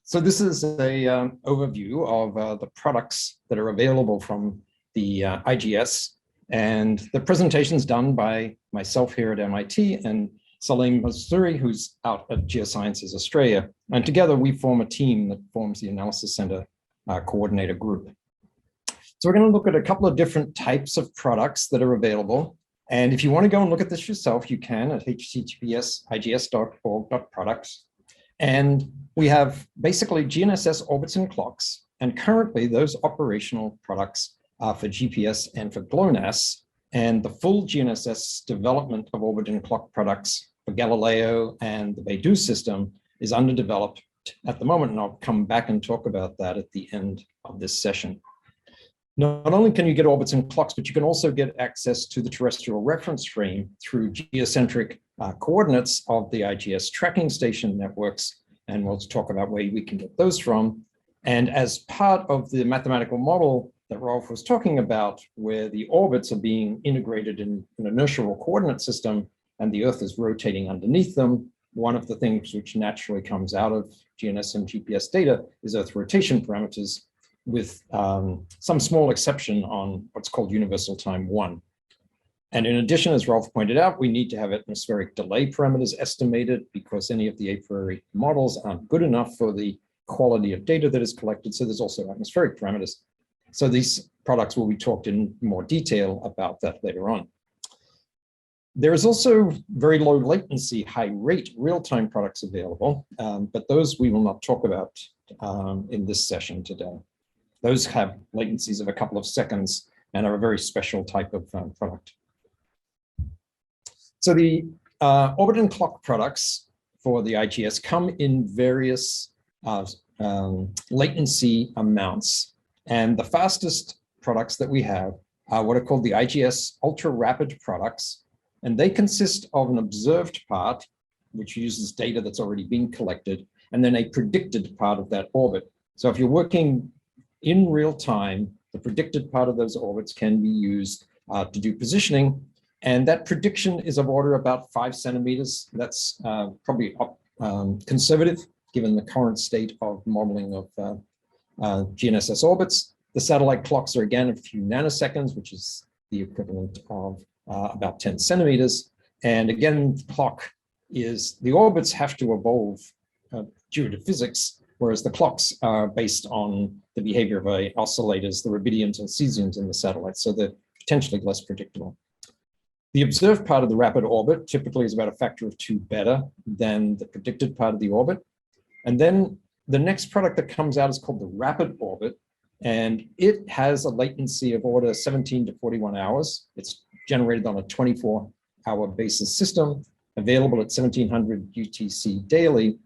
So this is a overview of the products that are available from the IGS, and the presentation's done by myself here at MIT and Salim Mazuri, who's out at Geosciences Australia. And together we form a team that forms the Analysis Center Coordinator Group. So we're going to look at a couple of different types of products that are available. And if you want to go and look at this yourself, you can at https://igs.org.products. And we have basically GNSS orbits and clocks. And currently those operational products are for GPS and for GLONASS. And the full GNSS development of orbit and clock products for Galileo and the Beidou system is underdeveloped at the moment. And I'll come back and talk about that at the end of this session. Not only can you get orbits and clocks, but you can also get access to the terrestrial reference frame through geocentric coordinates of the IGS tracking station networks. And we'll talk about where we can get those from. And as part of the mathematical model that Rolf was talking about, where the orbits are being integrated in an inertial coordinate system and the Earth is rotating underneath them, one of the things which naturally comes out of GNSS and GPS data is Earth rotation parameters, with some small exception on what's called universal time 1. And in addition, as Rolf pointed out, we need to have atmospheric delay parameters estimated because any of the a priori models aren't good enough for the quality of data that is collected. So there's also atmospheric parameters. So these products will be talked in more detail about that later on. There is also very low latency, high rate real-time products available, but those we will not talk about in this session today. Those have latencies of a couple of seconds and are a very special type of product. So the orbit and clock products for the IGS come in various latency amounts. And the fastest products that we have are what are called the IGS ultra rapid products. And they consist of an observed part, which uses data that's already been collected, and then a predicted part of that orbit. So if you're working in real time, the predicted part of those orbits can be used to do positioning. And that prediction is of order about 5 centimeters. That's probably conservative, given the current state of modeling of GNSS orbits. The satellite clocks are again a few nanoseconds, which is the equivalent of about 10 centimeters. And again, the orbits have to evolve due to physics, whereas the clocks are based on the behavior of oscillators, the rubidiums and cesiums in the satellites, so they're potentially less predictable. The observed part of the rapid orbit typically is about a factor of 2 better than the predicted part of the orbit. And then the next product that comes out is called the rapid orbit, and it has a latency of order 17 to 41 hours. It's generated on a 24-hour basis system, available at 1700 UTC daily.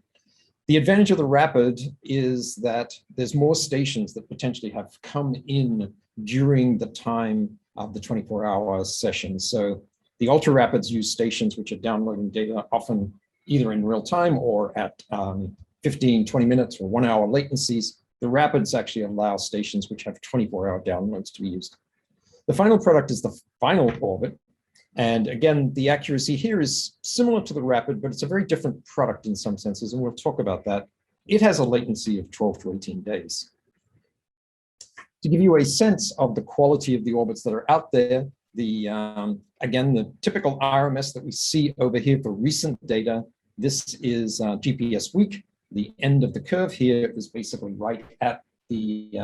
The advantage of the rapid is that there's more stations that potentially have come in during the time of the 24-hour session. So the ultra rapids use stations which are downloading data often either in real time or at 15, 20 minutes or 1 hour latencies. The rapids actually allow stations which have 24-hour downloads to be used. The final product is the final orbit. And again, the accuracy here is similar to the rapid, but it's a very different product in some senses, and we'll talk about that. It has a latency of 12 to 18 days. To give you a sense of the quality of the orbits that are out there, again, the typical RMS that we see over here for recent data, this is GPS week. The end of the curve here is basically right at the,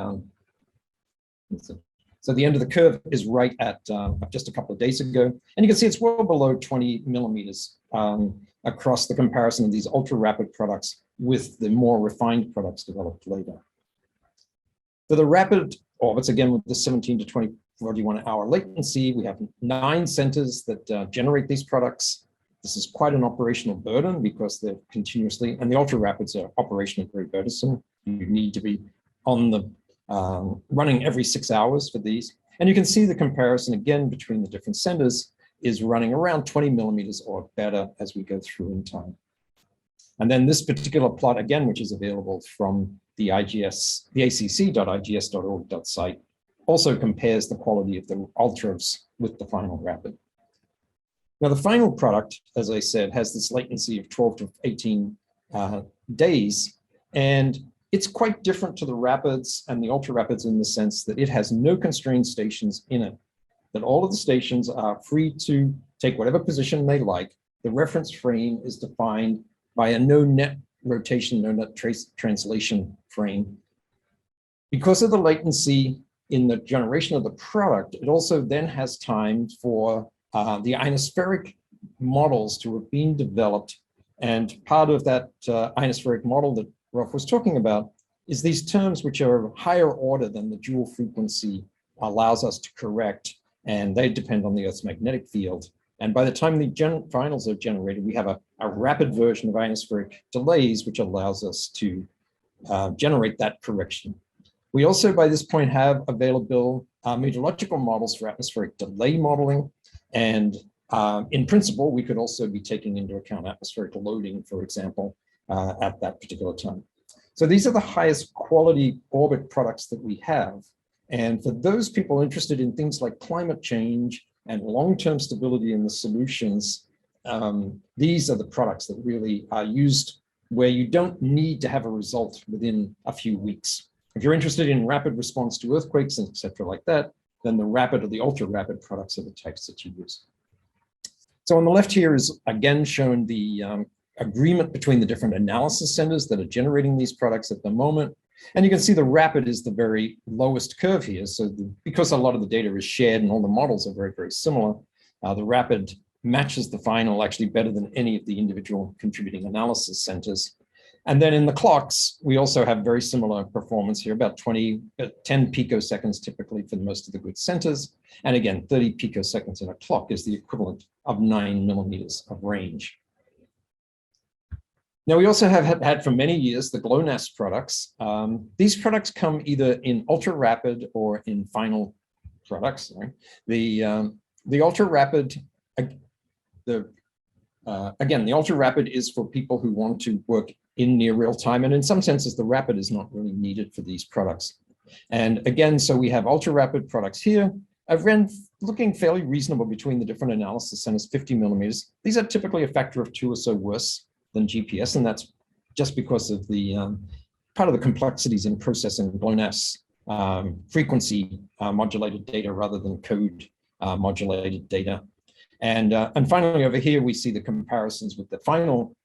so the end of the curve is right at just a couple of days ago. And you can see it's well below 20 millimeters across the comparison of these ultra rapid products with the more refined products developed later. For the rapid orbits, again, with the 17 to 41 hour latency, we have 9 centers that generate these products. This is quite an operational burden because they're continuously, and the ultra rapids are operationally very burdensome. You need to be on the running every 6 hours for these. And you can see the comparison again between the different centers is running around 20 millimeters or better as we go through in time. And then this particular plot again, which is available from the IGS, the acc.igs.org.site, also compares the quality of the ultras with the final rapid. Now the final product, as I said, has this latency of 12 to 18 days. And it's quite different to the rapids and the ultra rapids in the sense that it has no constrained stations in it, that all of the stations are free to take whatever position they like. The reference frame is defined by a no net rotation, no net translation frame. Because of the latency in the generation of the product, it also then has time for the ionospheric models to have been developed. And part of that ionospheric model that Rolf was talking about is these terms which are higher order than the dual frequency allows us to correct, and they depend on the Earth's magnetic field. And by the time the finals are generated, we have a rapid version of ionospheric delays, which allows us to generate that correction. We also, by this point, have available meteorological models for atmospheric delay modeling. And in principle, we could also be taking into account atmospheric loading, for example, at that particular time. So these are the highest quality orbit products that we have. And for those people interested in things like climate change and long-term stability in the solutions, these are the products that really are used where you don't need to have a result within a few weeks. If you're interested in rapid response to earthquakes and et cetera like that, then the rapid or the ultra rapid products are the types that you use. So on the left here is again shown the agreement between the different analysis centers that are generating these products at the moment. And you can see the rapid is the very lowest curve here. So because a lot of the data is shared and all the models are very, very similar, the rapid matches the final actually better than any of the individual contributing analysis centers. And then in the clocks, we also have very similar performance here, about 10 picoseconds typically for most of the good centers. And again, 30 picoseconds in a clock is the equivalent of 9 millimeters of range. Now, we also have had for many years the GLONASS products. These products come either in ultra rapid or in final products. Right? The ultra rapid, again, the ultra rapid is for people who want to work in near real time. And in some senses, the rapid is not really needed for these products. And again, so we have ultra rapid products here. I've been looking fairly reasonable between the different analysis centers, 50 millimeters. These are typically a factor of 2 or so worse than GPS. And that's just because of the part of the complexities in processing GLONASS frequency modulated data rather than code modulated data. And finally, over here, we see the comparisons with the final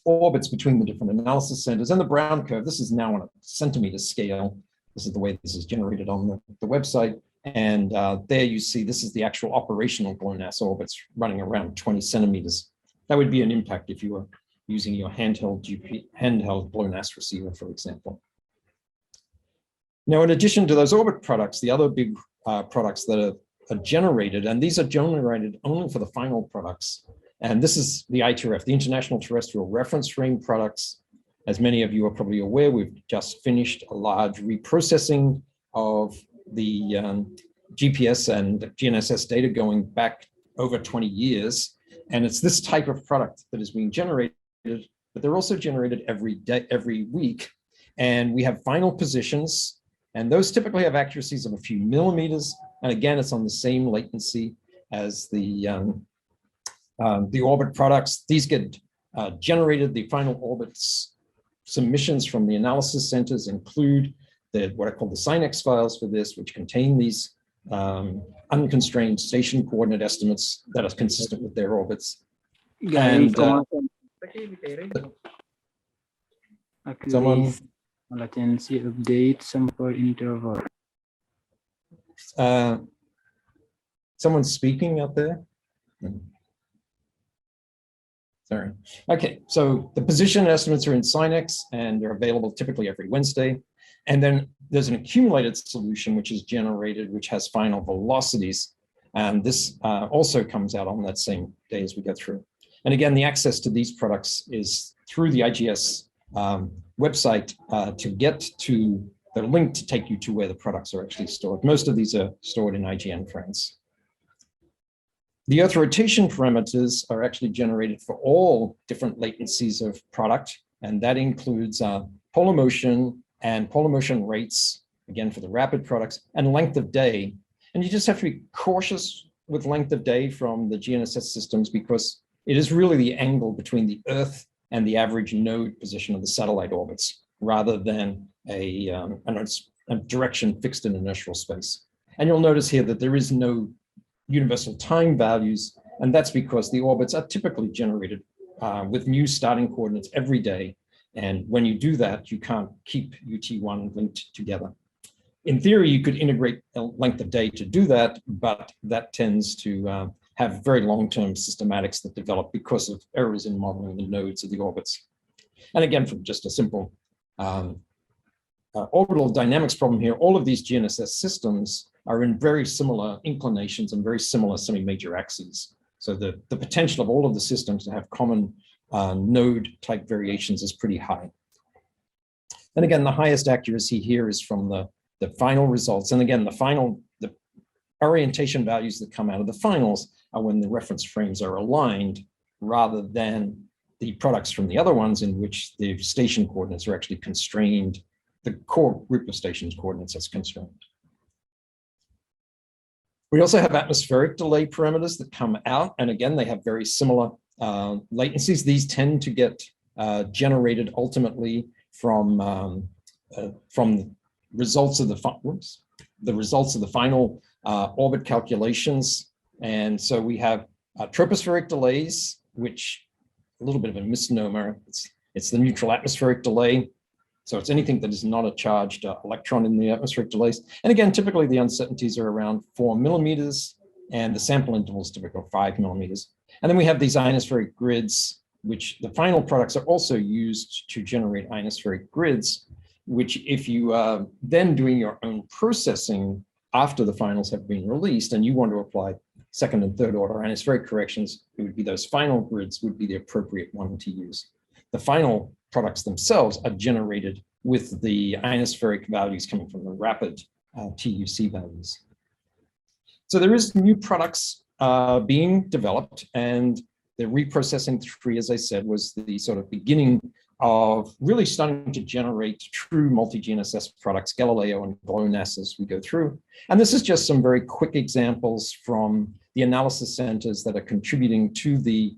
orbits between the different analysis centers. And the brown curve, this is now on a centimeter scale. This is the way this is generated on the website. And there you see, this is the actual operational GLONASS orbits running around 20 centimeters. That would be an impact if you were using your handheld GLONASS receiver, for example. Now, in addition to those orbit products, the other big products that are generated, and these are generated only for the final products. And this is the ITRF, the International Terrestrial Reference Frame products. As many of you are probably aware, we've just finished a large reprocessing of the GPS and GNSS data going back over 20 years. And it's this type of product that is being generated, but they're also generated every day, every week. And we have final positions, and those typically have accuracies of a few millimeters. And again, it's on the same latency as the orbit products. These get generated, the final orbits submissions from the analysis centers include what I call the SINEX files for this, which contain these unconstrained station coordinate estimates that are consistent with their orbits. And someone latency update some per interval. Someone's speaking out there. Sorry. Okay, so the position estimates are in SINEX and they're available typically every Wednesday. And then there's an accumulated solution which is generated, which has final velocities. And this also comes out on that same day as we go through. And again, the access to these products is through the IGS website to get to the link to take you to where the products are actually stored. Most of these are stored in IGN France. The Earth rotation parameters are actually generated for all different latencies of product, and that includes polar motion and polar motion rates, again, for the rapid products, and length of day. And you just have to be cautious with length of day from the GNSS systems because it is really the angle between the Earth and the average node position of the satellite orbits. rather than a direction fixed in inertial space. And you'll notice here that there is no universal time values, and that's because the orbits are typically generated with new starting coordinates every day. And when you do that, you can't keep UT1 linked together. In theory, you could integrate a length of day to do that, but that tends to have very long-term systematics that develop because of errors in modeling the nodes of the orbits. And again, from just a simple orbital dynamics problem here, all of these GNSS systems are in very similar inclinations and very similar semi-major axes. So the potential of all of the systems to have common node type variations is pretty high. And again, the highest accuracy here is from the final results. And again, the orientation values that come out of the finals are when the reference frames are aligned rather than the products from the other ones in which the station coordinates are actually constrained. The core group of stations coordinates is constrained. We also have atmospheric delay parameters that come out. And again, they have very similar latencies. These tend to get generated ultimately from the results of the final orbit calculations. And so we have tropospheric delays, which a little bit of a misnomer. It's the neutral atmospheric delay. So it's anything that is not a charged electron in the atmospheric delays. And again, typically the uncertainties are around 4 millimeters and the sample interval is typically 5 millimeters. And then we have these ionospheric grids, which the final products are also used to generate ionospheric grids, which if you are then doing your own processing after the finals have been released and you want to apply second and third order ionospheric corrections, it would be those final grids would be the appropriate one to use. The final products themselves are generated with the ionospheric values coming from the rapid TUC values. So there is new products being developed, and the reprocessing 3, as I said, was the sort of beginning of really starting to generate true multi-GNSS products, Galileo and GLONASS, as we go through. And this is just some very quick examples from the analysis centers that are contributing to the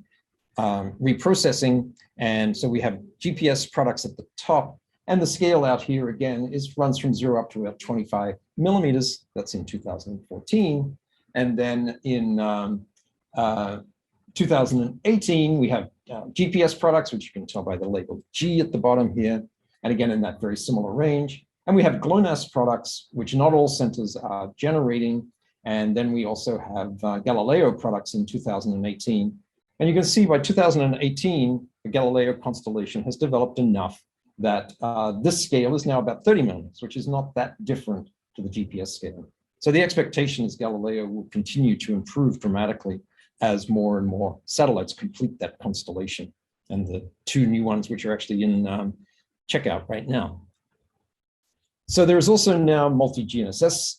reprocessing. And so we have GPS products at the top, and the scale out here again runs from 0 up to about 25 millimeters. That's in 2014. And then in 2018, we have GPS products, which you can tell by the label G at the bottom here. And again, in that very similar range. And we have GLONASS products, which not all centers are generating. And then we also have Galileo products in 2018. And you can see by 2018, the Galileo constellation has developed enough that this scale is now about 30 millimeters, which is not that different to the GPS scale. So the expectation is Galileo will continue to improve dramatically as more and more satellites complete that constellation, and the 2 new ones which are actually in checkout right now. So there's also now multi-GNSS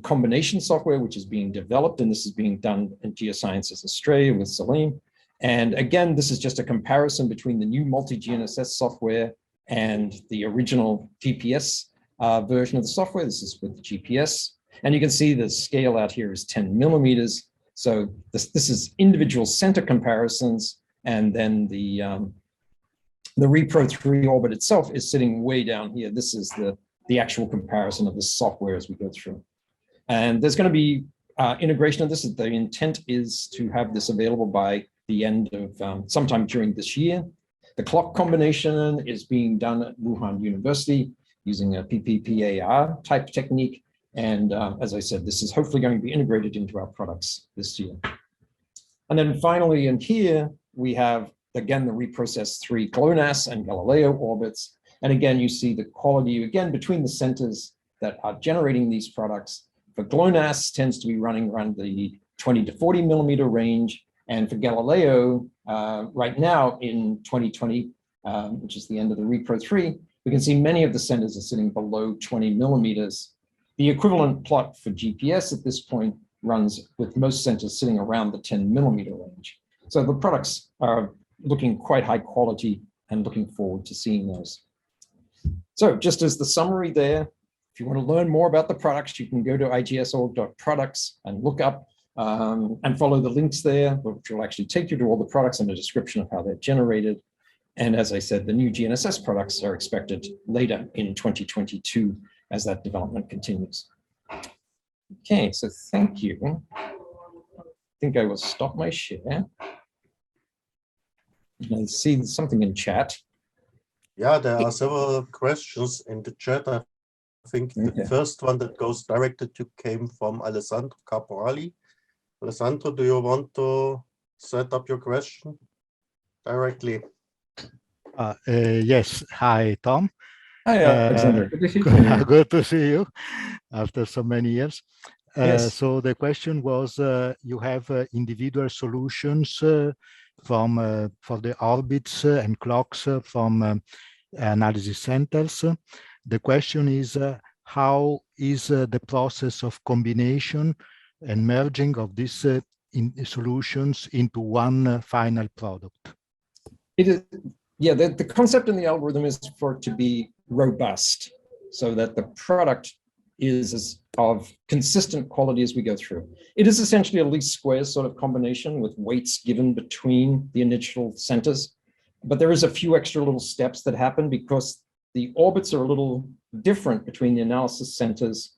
combination software, which is being developed, and this is being done in Geosciences Australia with Salim. And again, this is just a comparison between the new multi-GNSS software and the original GPS version of the software. This is with the GPS. And you can see the scale out here is 10 millimeters. So this is individual center comparisons. And then the Repro 3 orbit itself is sitting way down here. This is the actual comparison of the software as we go through. And there's going to be integration of this. The intent is to have this available by the end of sometime during this year. The clock combination is being done at Wuhan University using a PPPAR type technique. And as I said, this is hopefully going to be integrated into our products this year. And then finally in here, we have, again, the reprocessed 3 GLONASS and Galileo orbits. And again, you see the quality, again, between the centers that are generating these products. For GLONASS tends to be running around the 20 to 40 millimeter range. And for Galileo, right now in 2020, which is the end of the Repro 3, we can see many of the centers are sitting below 20 millimeters. The equivalent plot for GPS at this point runs with most centers sitting around the 10 millimeter range. So the products are looking quite high quality and looking forward to seeing those. So just as the summary there, if you want to learn more about the products, you can go to igsorg.products and look up and follow the links there, which will actually take you to all the products and a description of how they're generated. And as I said, the new GNSS products are expected later in 2022 as that development continues. Okay, so thank you. I think I will stop my share. I see something in chat. Yeah, there are several questions in the chat. I think the first one that goes directly to came from Alessandro Caporali. Alessandro, do you want to set up your question directly? Yes. Hi, Tom. Hi, Alexander. Good to see you. Good to see you after so many years. Yes. So the question was, you have individual solutions for the orbits and clocks from analysis centers. The question is, how is the process of combination and merging of these solutions into one final product? It is, yeah, the concept in the algorithm is for it to be robust so that the product is of consistent quality as we go through. It is essentially a least squares sort of combination with weights given between the initial centers, but there is a few extra little steps that happen because the orbits are a little different between the analysis centers.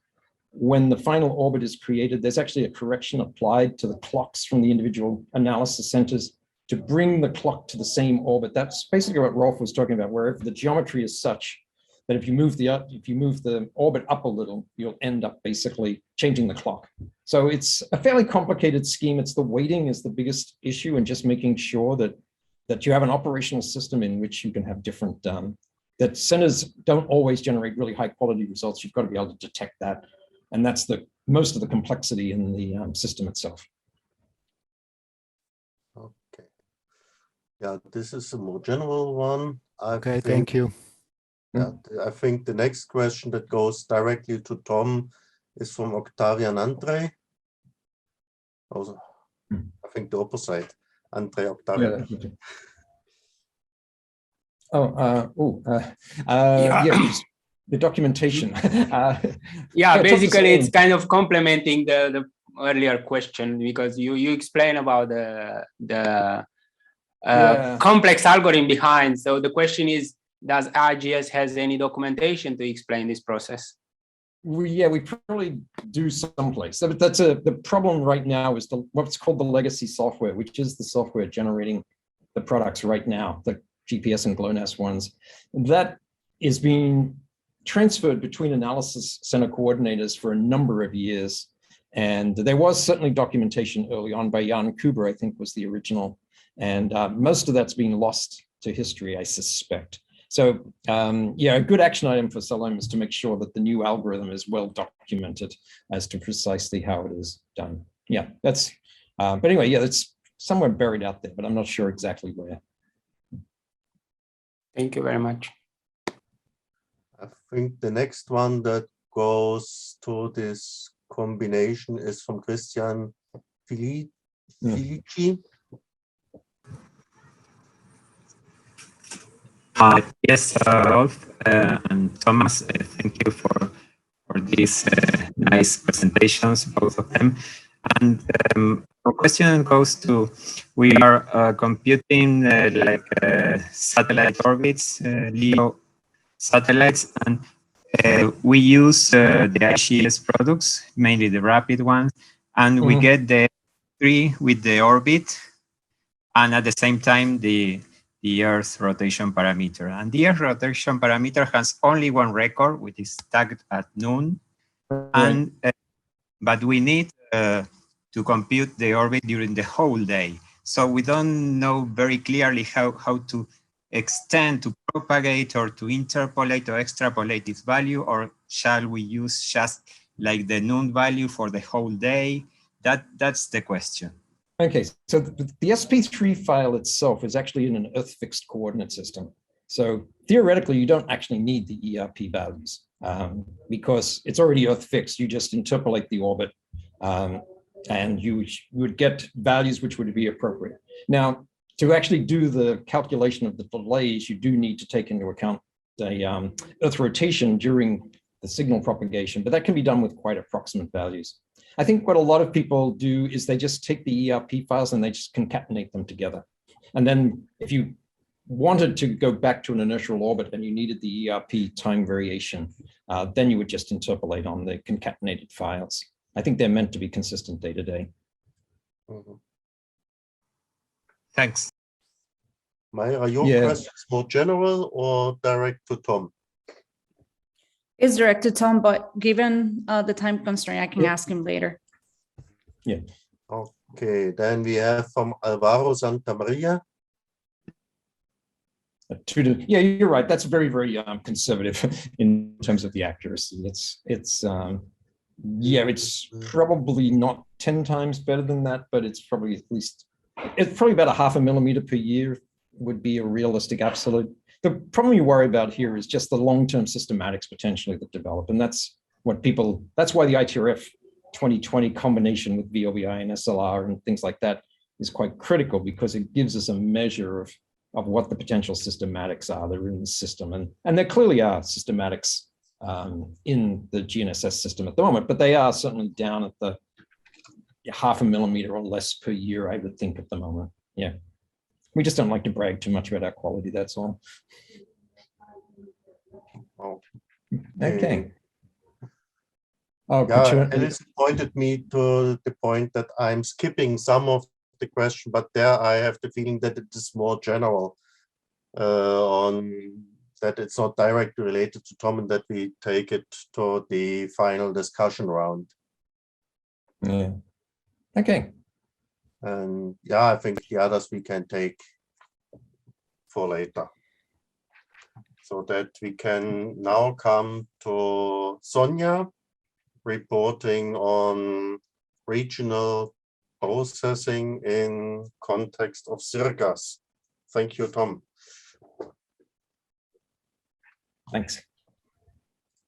When the final orbit is created, there's actually a correction applied to the clocks from the individual analysis centers to bring the clock to the same orbit. That's basically what Rolf was talking about, where if the geometry is such that if you move the orbit up a little, you'll end up basically changing the clock. So it's a fairly complicated scheme. It's the weighting is the biggest issue, and just making sure that you have an operational system in which you can have different, that centers don't always generate really high quality results. You've got to be able to detect that. And that's most of the complexity in the system itself. Okay. Yeah, this is a more general one. Thank you. Yeah, I think the next question that goes directly to Tom is from Octavian Andre. Also, I think the opposite, Andre Octavian. Yeah. Yes, the documentation. Yeah, basically it's kind of complementing the earlier question, because you explain about the complex algorithm behind. So the question is, does IGS has any documentation to explain this process? We probably do someplace. So that's the problem right now is what's called the legacy software, which is the software generating the products right now, the GPS and GLONASS ones. That is being transferred between analysis center coordinators for a number of years. And there was certainly documentation early on by Jan Kuber, I think was the original. And most of that's being lost to history, I suspect. So yeah, a good action item for Salome is to make sure that the new algorithm is well documented as to precisely how it is done. Yeah, that's, but anyway, yeah, it's somewhere buried out there, but I'm not sure exactly where. Thank you very much. I think the next one that goes to this combination is from Christian Filici. Yes, Rolf and Thomas, thank you for these nice presentations, both of them. And our question goes to, we are computing satellite orbits, LEO satellites, and we use the IGS products, mainly the rapid ones, and we get the tree with the orbit, and at the same time the Earth rotation parameter. And the Earth rotation parameter has only one record, which is tagged at noon. And but we need to compute the orbit during the whole day. So we don't know very clearly how to extend, to propagate, or to interpolate or extrapolate this value, or shall we use just like the noon value for the whole day? That's the question. Okay, so the SP3 file itself is actually in an Earth fixed coordinate system. So theoretically, you don't actually need the ERP values because it's already Earth fixed. You just interpolate the orbit and you would get values which would be appropriate. Now, to actually do the calculation of the delays, you do need to take into account the Earth rotation during the signal propagation, but that can be done with quite approximate values. I think what a lot of people do is they just take the ERP files and they just concatenate them together. And then if you wanted to go back to an inertial orbit and you needed the ERP time variation, then you would just interpolate on the concatenated files. I think they're meant to be consistent day to day. Thanks. Mayra, your questions more general or direct to Tom? It's direct to Tom, but given the time constraint, I can ask him later. Yeah. Okay, then we have from Alvaro Santa Maria. Yeah, you're right. That's very, very conservative in terms of the accuracy. It's probably not 10 times better than that, but it's probably at least, it's probably about 0.5 millimeter per year would be a realistic absolute. The problem you worry about here is just the long-term systematics potentially that develop. And that's what people, that's why the ITRF 2020 combination with VLBI and SLR and things like that is quite critical, because it gives us a measure of what the potential systematics are that are in the system. And there clearly are systematics in the GNSS system at the moment, but they are certainly down at the 0.5 millimeter or less per year, I would think, at the moment. Yeah. We just don't like to brag too much about our quality, that's all. Okay. Oh, yeah, Alice pointed me to the point that I'm skipping some of the question, but there I have the feeling that it is more general on that it's not directly related to Tom, and that we take it to the final discussion round. Yeah. Okay. And yeah, I think the others we can take for later. So that we can now come to Sonia reporting on regional processing in context of CIRGAS. Thank you, Tom. Thanks.